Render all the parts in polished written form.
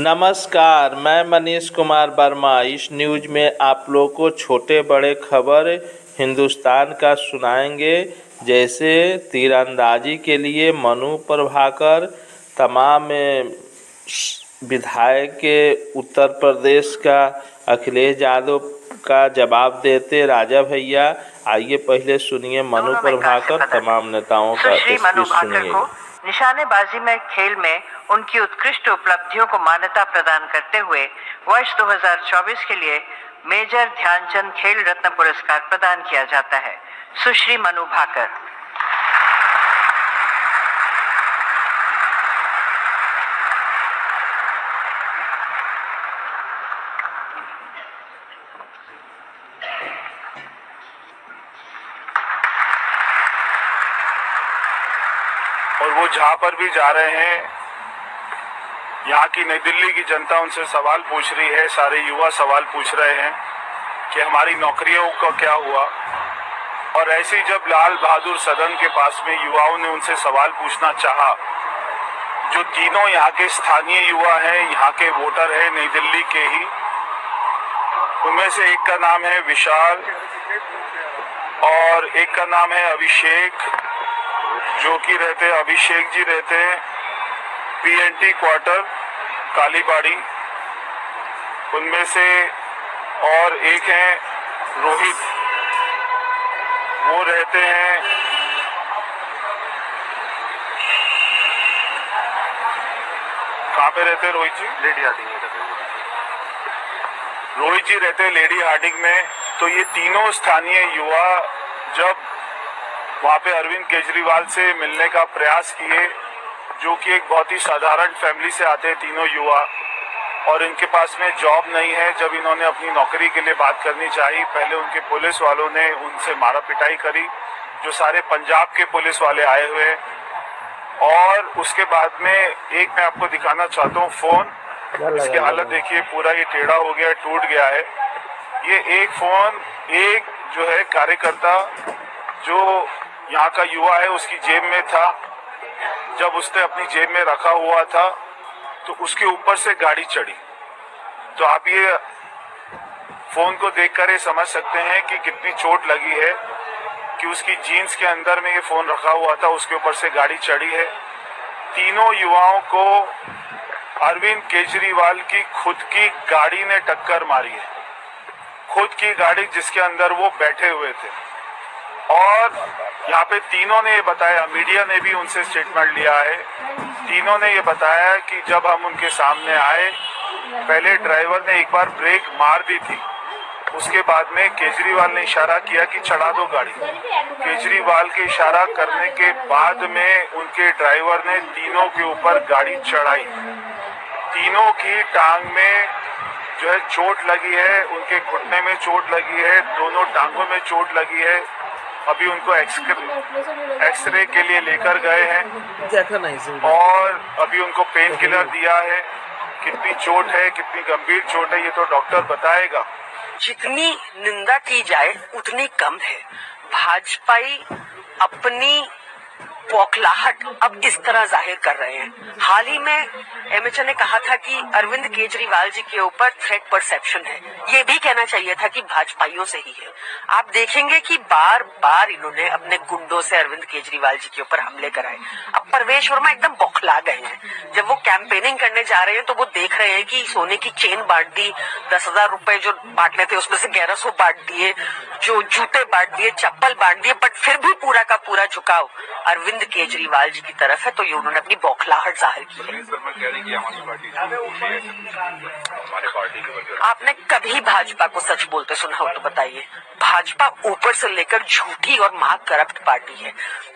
नमस्कार, मैं मनीष कुमार वर्मा। इस न्यूज़ में आप लोग को छोटे बड़े खबर हिंदुस्तान का सुनाएंगे। जैसे तीरंदाजी के लिए मनु प्रभाकर, तमाम विधायक के उत्तर प्रदेश का अखिलेश यादव का जवाब देते राजा भैया। आइए पहले सुनिए मनु प्रभाकर तमाम नेताओं का स्पीच सुनिए। निशानेबाजी में खेल में उनकी उत्कृष्ट उपलब्धियों को मान्यता प्रदान करते हुए वर्ष 2024 के लिए मेजर ध्यानचंद खेल रत्न पुरस्कार प्रदान किया जाता है। सुश्री मनु भाकर। और वो जहाँ पर भी जा रहे हैं, यहाँ की नई दिल्ली की जनता उनसे सवाल पूछ रही है, सारे युवा सवाल पूछ रहे हैं कि हमारी नौकरियों का क्या हुआ। और ऐसे ही जब लाल बहादुर सदन के पास में युवाओं ने उनसे सवाल पूछना चाहा, जो तीनों यहाँ के स्थानीय युवा हैं, यहाँ के वोटर हैं नई दिल्ली के ही, उनमें से एक का नाम है विशाल और एक का नाम है अभिषेक, जो कि अभिषेक जी रहते हैं PNT क्वार्टर कालीबाड़ी। उनमें से और एक हैं रोहित, वो रहते हैं कहाँ पे रहते हैं रोहित जी? लेडी हार्डिंग में रहते हैं। रोहित जी रहते हैं लेडी हार्डिंग में। तो ये तीनों स्थानीय युवा जब वहाँ पे अरविंद केजरीवाल से मिलने का प्रयास किए, जो कि एक बहुत ही साधारण फैमिली से आते हैं तीनों युवा, और इनके पास में जॉब नहीं है। जब इन्होंने अपनी नौकरी के लिए बात करनी चाहिए, पहले उनके पुलिस वालों ने उनसे मारा पिटाई करी, जो सारे पंजाब के पुलिस वाले आए हुए हैं। और उसके बाद में एक मैं आपको दिखाना चाहता हूँ फोन, इसकी हालत देखिए, पूरा ये टेढ़ा हो गया, टूट गया है। ये एक फोन एक जो है कार्यकर्ता जो यहाँ का युवा है उसकी जेब में था। जब उसने अपनी जेब में रखा हुआ था तो उसके ऊपर से गाड़ी चढ़ी। तो आप ये फोन को देखकर ये समझ सकते हैं कि कितनी चोट लगी है कि उसकी जीन्स के अंदर में ये फोन रखा हुआ था, उसके ऊपर से गाड़ी चढ़ी है। तीनों युवाओं को अरविंद केजरीवाल की खुद की गाड़ी ने टक्कर मारी है, खुद की गाड़ी जिसके अंदर वो बैठे हुए थे। और यहाँ पे तीनों ने ये बताया, मीडिया ने भी उनसे स्टेटमेंट लिया है, तीनों ने ये बताया कि जब हम उनके सामने आए, पहले ड्राइवर ने एक बार ब्रेक मार दी थी, उसके बाद में केजरीवाल ने इशारा किया कि चढ़ा दो गाड़ी। केजरीवाल के इशारा करने के बाद में उनके ड्राइवर ने तीनों के ऊपर गाड़ी चढ़ाई। तीनों की टांग में जो है चोट लगी है, उनके घुटने में चोट लगी है, दोनों टांगों में चोट लगी है। अभी उनको एक्सरे के लिए लेकर गए हैं और अभी उनको पेन किलर दिया है। कितनी चोट है, कितनी गंभीर चोट है, ये तो डॉक्टर बताएगा। जितनी निंदा की जाए उतनी कम है। भाजपाई अपनी बौखलाहट अब इस तरह जाहिर कर रहे हैं। हाल ही में MHA ने कहा था कि अरविंद केजरीवाल जी के ऊपर थ्रेट परसेप्शन है। ये भी कहना चाहिए था कि भाजपाइयों से ही है। आप देखेंगे कि बार बार इन्होंने अपने गुंडों से अरविंद केजरीवाल जी के ऊपर हमले कराए। अब परवेश वर्मा एकदम बौखला गए हैं। जब वो कैंपेनिंग करने जा रहे हैं तो वो देख रहे हैं कि सोने की चेन बांट दी, 10,000 रुपए जो बांटने थे उसमें से 1100 बांट दिए, जो जूते बांट दिए, चप्पल बांट दिए, बट फिर भी पूरा का पूरा झुकाव अरविंद केजरीवाल जी की तरफ है। तो ये उन्होंने अपनी बौखलाहट जाहिर की है। आपने कभी भाजपा को सच बोलते सुना हो तो बताइए। भाजपा ऊपर से लेकर झूठी और महा करप्ट पार्टी है।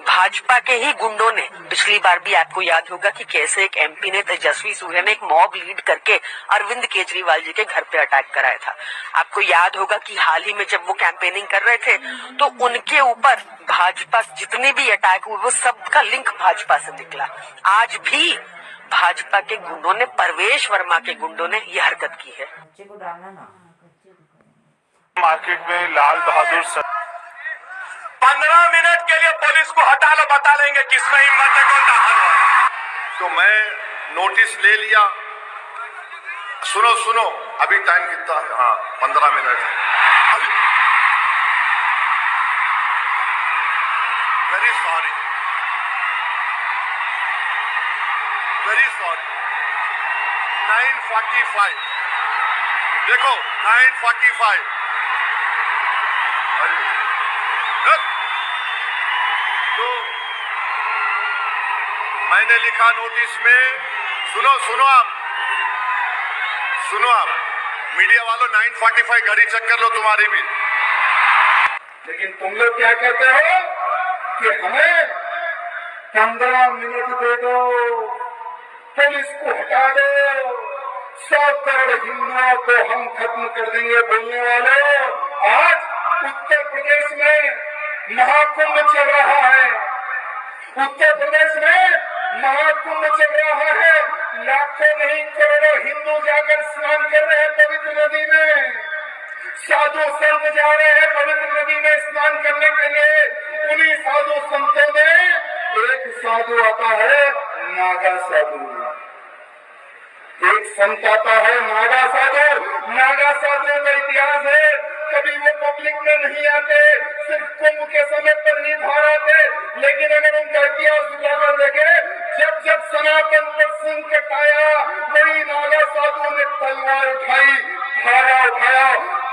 भाजपा के ही गुंडों ने पिछली बार भी, आपको याद होगा कि कैसे एक MP ने, तेजस्वी सूर्य ने, एक मॉब लीड करके अरविंद केजरीवाल जी के घर पे अटैक कराया था। आपको याद होगा कि हाल ही में जब वो कैंपेनिंग कर रहे थे तो उनके ऊपर भाजपा जितने भी अटैक हुए वो सबका लिंक भाजपा से निकला। आज भी भाजपा के गुंडों ने, परवेश वर्मा के गुंडों ने ये हरकत की है। मार्केट में लाल बहादुर 15 मिनट के लिए पुलिस को हटा लो, बता लेंगे किसमें हिम्मत है, कौन ताकत है। तो मैं नोटिस ले लिया सुनो सुनो, अभी टाइम कितना है? हाँ 15 मिनट है अभी। Very sorry, very sorry. 9:45 देखो 9:45। तो मैंने लिखा नोटिस में, सुनो आप मीडिया वालों 9:45 घड़ी चेक कर लो तुम्हारी भी। लेकिन तुम लोग क्या कहते हो कि हमें 15 मिनट दे दो, पुलिस को हटा दो, 100 करोड़ हिंदुओं को हम खत्म कर देंगे बोलने वाले। आज उत्तर प्रदेश में महाकुंभ चल रहा है, उत्तर प्रदेश में महाकुंभ चल रहा है। लाखों नहीं करोड़ों हिंदू जाकर स्नान कर रहे हैं पवित्र नदी में, साधु संत जा रहे हैं पवित्र नदी में स्नान करने के लिए। उन्हीं साधु संतों में एक साधु आता है नागा साधु, एक संत आता है नागा साधु। नागा साधु का इतिहास है, कभी वो पब्लिक में नहीं आते, सिर्फ कुंभ के समय पर ही बाहर आते। लेकिन अगर उनका इतिहास उठाकर देखे, जब सनातन पर संकट आया, वही नागा साधु ने तलवार उठाई, धारा उठाया,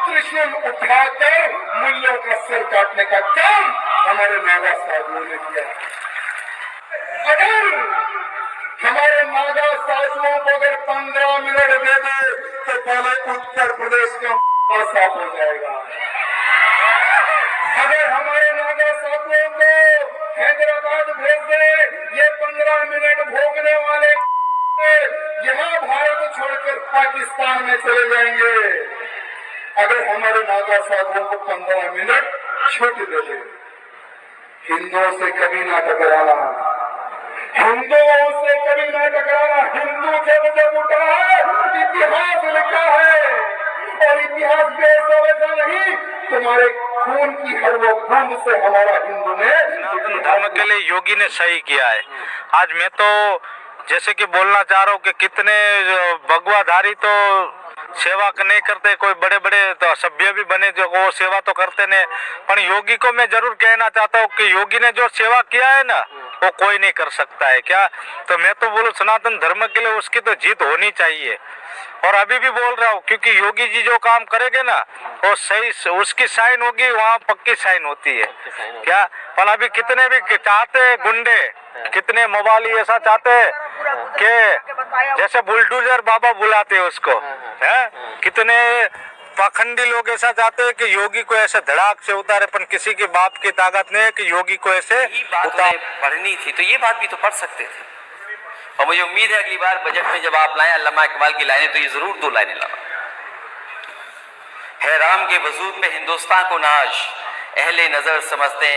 त्रिशूल उठाकर मुल्लों का सर काटने का काम हमारे नागा साधुओं ने किया। अगर हमारे नागा साधुओं को अगर 15 मिनट दे दे तो पहले उत्तर प्रदेश का साफ हो जाएगा। अगर हमारे नागा साधुओं को हैदराबाद भेज दे, ये 15 मिनट भोगने वाले यहाँ भारत छोड़कर पाकिस्तान में चले जाएंगे। अगर हमारे नागा साधुओं को 15 मिनट छूट दे दे, हिंदुओं से कभी ना टकराना, हिंदुओं से कभी ना टकराना। हिंदू जब उठा है, इतिहास लिखा है, और इतिहास भी ऐसा वैसा नहीं, तुम्हारे खून की हर वो खून से हमारा हिंदू ने धर्म के लिए योगी ने सही किया है। आज मैं तो जैसे कि बोलना चाह रहा हूँ कि कितने भगवाधारी तो सेवा नहीं करते, कोई बड़े बड़े तो सभ्य भी बने जो वो सेवा तो करते नहीं। पर योगी को मैं जरूर कहना चाहता हूँ कि योगी ने जो सेवा किया है ना, वो कोई नहीं कर सकता है क्या। तो मैं तो बोलूँ सनातन धर्म के लिए उसकी तो जीत होनी चाहिए। और अभी भी बोल रहा हूँ, क्योंकि योगी जी जो काम करेंगे ना, वो सही उसकी साइन होगी, वहाँ पक्की साइन होती है क्या। पर अभी कितने भी चाहते गुंडे, कितने मोबाइल ऐसा चाहते हैं कि जैसे बुलडोजर बाबा बुलाते हैं उसको, है कितने पाखंडी लोग ऐसा चाहते हैं कि योगी को ऐसे धड़ाक से उतारे, पर किसी की बाप की ताकत नहीं है कि योगी को ऐसे उतार। पढ़नी थी तो ये बात भी तो पढ़ सकते थे, और मुझे उम्मीद है अगली बार बजट में जब आप लाएं अल्लामा इकबाल की लाइनें, तो ये जरूर 2 लाइनें लाना। है राम के वजूद पे हिंदुस्तान को नाज, अहले नजर समझते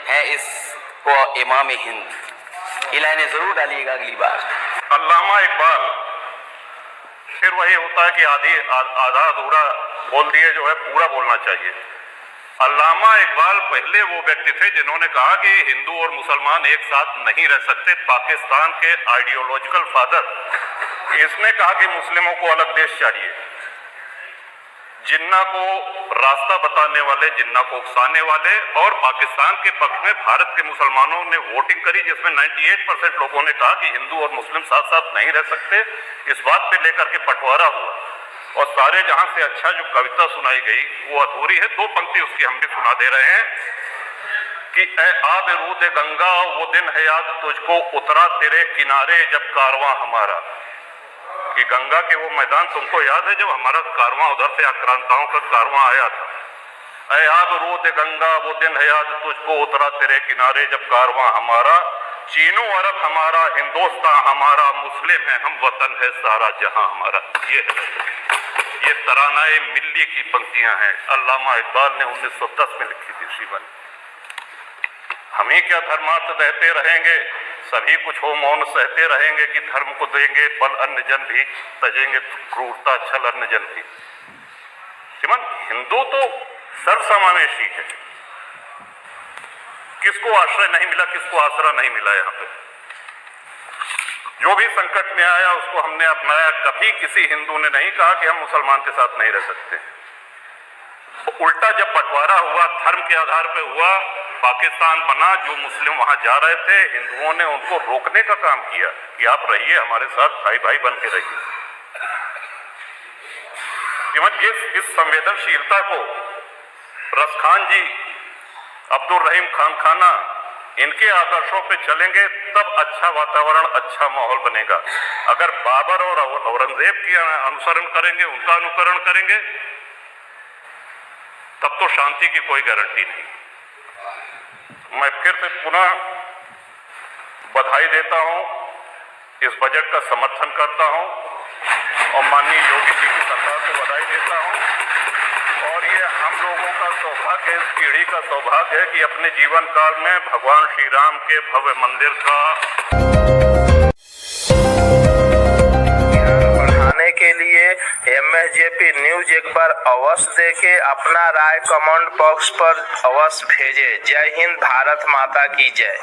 हैं इसको इमाम हिंद। ये लाइनें जरूर डालिएगा अगली बार। अल्लामा इकबाल, फिर वही होता है कि आधा अधूरा बोल दिए जो है पूरा बोलना चाहिए। अल्लामा इकबाल पहले वो व्यक्ति थे जिन्होंने कहा कि हिंदू और मुसलमान एक साथ नहीं रह सकते। पाकिस्तान के आइडियोलॉजिकल फादर, इसने कहा कि मुस्लिमों को अलग देश चाहिए। जिन्ना को रास्ता बताने वाले, जिन्ना को उकसाने वाले, और पाकिस्तान के पक्ष में भारत के मुसलमानों ने वोटिंग करी, जिसमें 98% लोगों ने कहा कि हिंदू और मुस्लिम साथ साथ नहीं रह सकते। इस बात पे लेकर के बंटवारा हुआ, और सारे जहां से अच्छा जो कविता सुनाई गई वो अधूरी है। 2 पंक्ति उसकी हम भी सुना दे रहे हैं कि ऐ आब रूद गंगा, वो दिन है याद तुझको, उतरा तेरे किनारे जब कारवां हमारा। कि गंगा के वो मैदान तुमको याद है जब हमारा कारवां उधर से आक्रांताओं का कारवां आया था। ऐ आब रूद गंगा, वो दिन है याद तुझको, उतरा तेरे किनारे जब कारवां हमारा। चीनो अरब हमारा, हिंदुस्तान हमारा, मुस्लिम है हम, वतन है सारा जहां हमारा। ये तरानाए मिल्ली की पंक्तियां हैं, अल्लामा इकबाल ने 1910 में लिखी थी शिवन। हम ही क्या धर्मार्थ रहते रहेंगे, सभी कुछ हो मौन सहते रहेंगे, कि धर्म को देंगे बल अन्य जन भी, तजेंगे क्रूरता छल अन्य जन भी। श्रीमान, हिंदू तो सर्वसमावेशी है, किसको आश्रय नहीं मिला, किसको आसरा नहीं मिला यहाँ पे। जो भी संकट में आया उसको हमने अपनाया। कभी किसी हिंदू ने नहीं कहा कि हम मुसलमान के साथ नहीं रह सकते। उल्टा जब बंटवारा हुआ, धर्म के आधार पे हुआ, पाकिस्तान बना, जो मुस्लिम वहां जा रहे थे, हिंदुओं ने उनको रोकने का काम किया कि आप रहिए हमारे साथ, भाई भाई बन के रहिए। इस संवेदनशीलता को रस खान जी, अब्दुल रहीम खान खाना, इनके आदर्शों पे चलेंगे तब अच्छा वातावरण, अच्छा माहौल बनेगा। अगर बाबर और औरंगजेब की अनुसरण करेंगे, उनका अनुकरण करेंगे, तब तो शांति की कोई गारंटी नहीं। मैं फिर से पुनः बधाई देता हूं, इस बजट का समर्थन करता हूं और माननीय योगी जी की सरकार को बधाई देता हूं। और ये हम लोगों का सौभाग्य, इस पीढ़ी का सौभाग्य है कि अपने जीवन काल में भगवान श्री राम के भव्य मंदिर का बढ़ाने के लिए MSJP न्यूज एक बार अवश्य देखे, अपना राय कमेंट बॉक्स पर अवश्य भेजे। जय हिंद, भारत माता की जय।